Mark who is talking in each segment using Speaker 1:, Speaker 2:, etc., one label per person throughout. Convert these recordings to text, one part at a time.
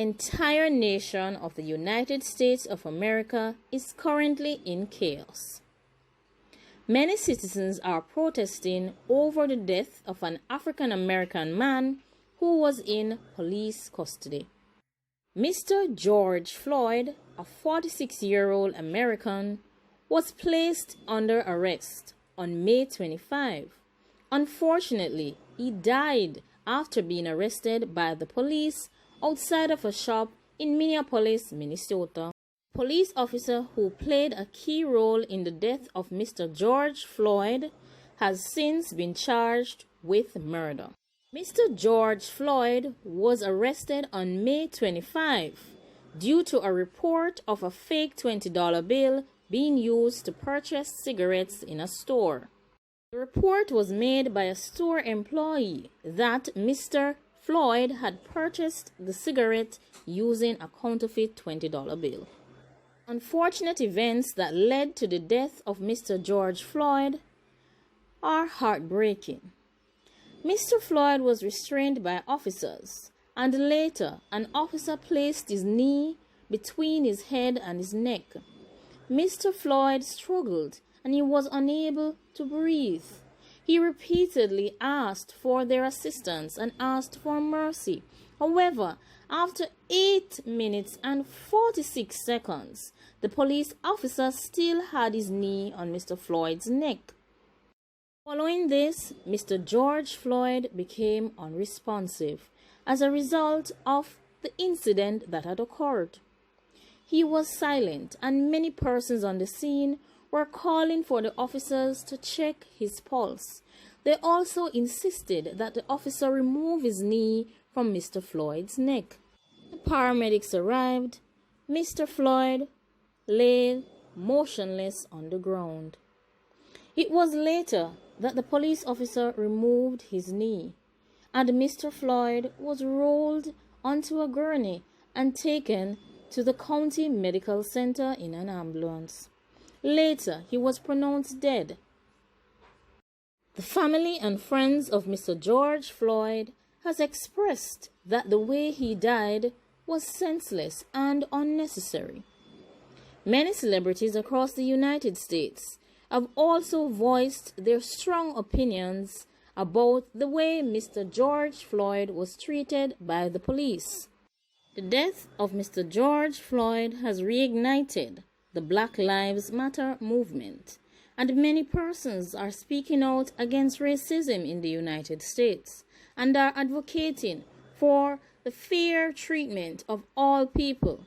Speaker 1: entire nation of the United States of America is currently in chaos. Many citizens are protesting over the death of an African American man who was in police custody. Mr. George Floyd, a 46-year-old American, was placed under arrest on May 25. Unfortunately, he died after being arrested by the police outside of a shop in Minneapolis, Minnesota. A police officer who played a key role in the death of Mr. George Floyd has since been charged with murder. Mr. George Floyd was arrested on May 25 due to a report of a fake $20 bill being used to purchase cigarettes in a store. The report was made by a store employee that Mr. Floyd had purchased the cigarette using a counterfeit $20 bill. Unfortunate events that led to the death of Mr. George Floyd are heartbreaking. Mr. Floyd was restrained by officers, and later an officer placed his knee between his head and his neck. Mr. Floyd struggled and he was unable to breathe. He repeatedly asked for their assistance and asked for mercy. However, after 8 minutes and 46 seconds, the police officer still had his knee on Mr. Floyd's neck. Following this, Mr. George Floyd became unresponsive as a result of the incident that had occurred. He was silent, and many persons on the scene were calling for the officers to check his pulse. They also insisted that the officer remove his knee from Mr. Floyd's neck. The paramedics arrived. Mr. Floyd lay motionless on the ground. It was later that the police officer removed his knee, and Mr. Floyd was rolled onto a gurney and taken to the county medical center in an ambulance. Later, he was pronounced dead. The family and friends of Mr. George Floyd has expressed that the way he died was senseless and unnecessary. Many celebrities across the United States have also voiced their strong opinions about the way Mr. George Floyd was treated by the police. The death of Mr. George Floyd has reignited the Black Lives Matter movement, and many persons are speaking out against racism in the United States and are advocating for the fair treatment of all people.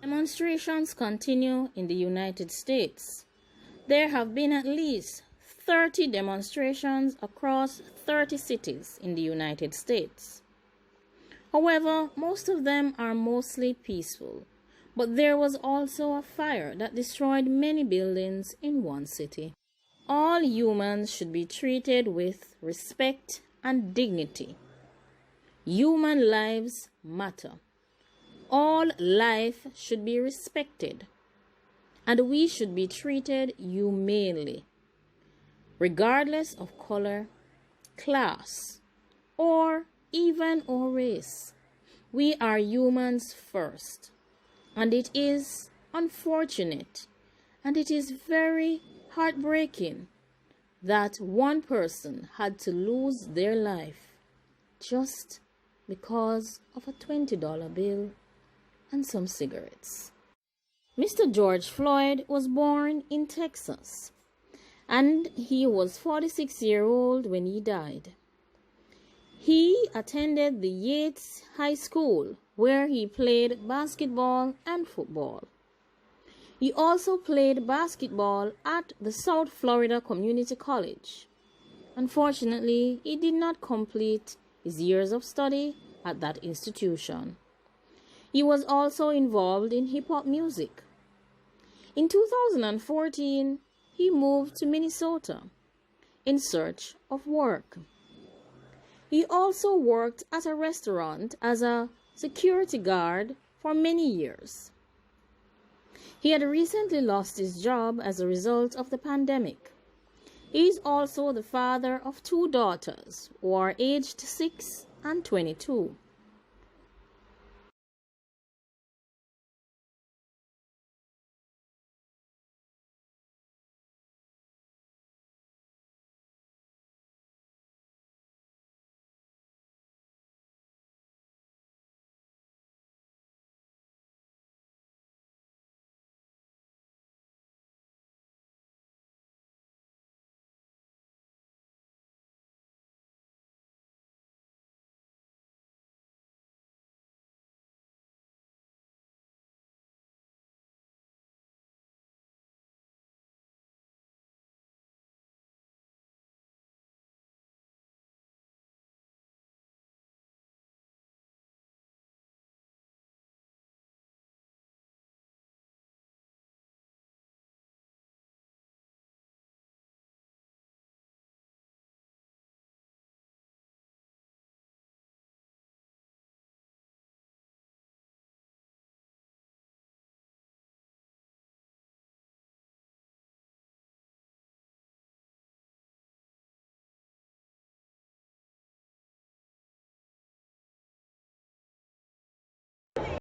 Speaker 1: Demonstrations continue in the United States. There have been at least 30 demonstrations across 30 cities in the United States. However, most of them are mostly peaceful, but there was also a fire that destroyed many buildings in one city. All humans should be treated with respect and dignity. Human lives matter. All life should be respected, and we should be treated humanely, regardless of color, class, or even our race. We are humans first, and it is unfortunate and it is very heartbreaking that one person had to lose their life just because of a $20 bill and some cigarettes. Mr. George Floyd was born in Texas, and he was 46 years old when he died. He attended the Yates High School, where he played basketball and football. He also played basketball at the South Florida Community College. Unfortunately, he did not complete his years of study at that institution. He was also involved in hip-hop music. In 2014, he moved to Minnesota in search of work. He also worked at a restaurant as a security guard for many years. He had recently lost his job as a result of the pandemic. He is also the father of 2 daughters who are aged 6 and 22.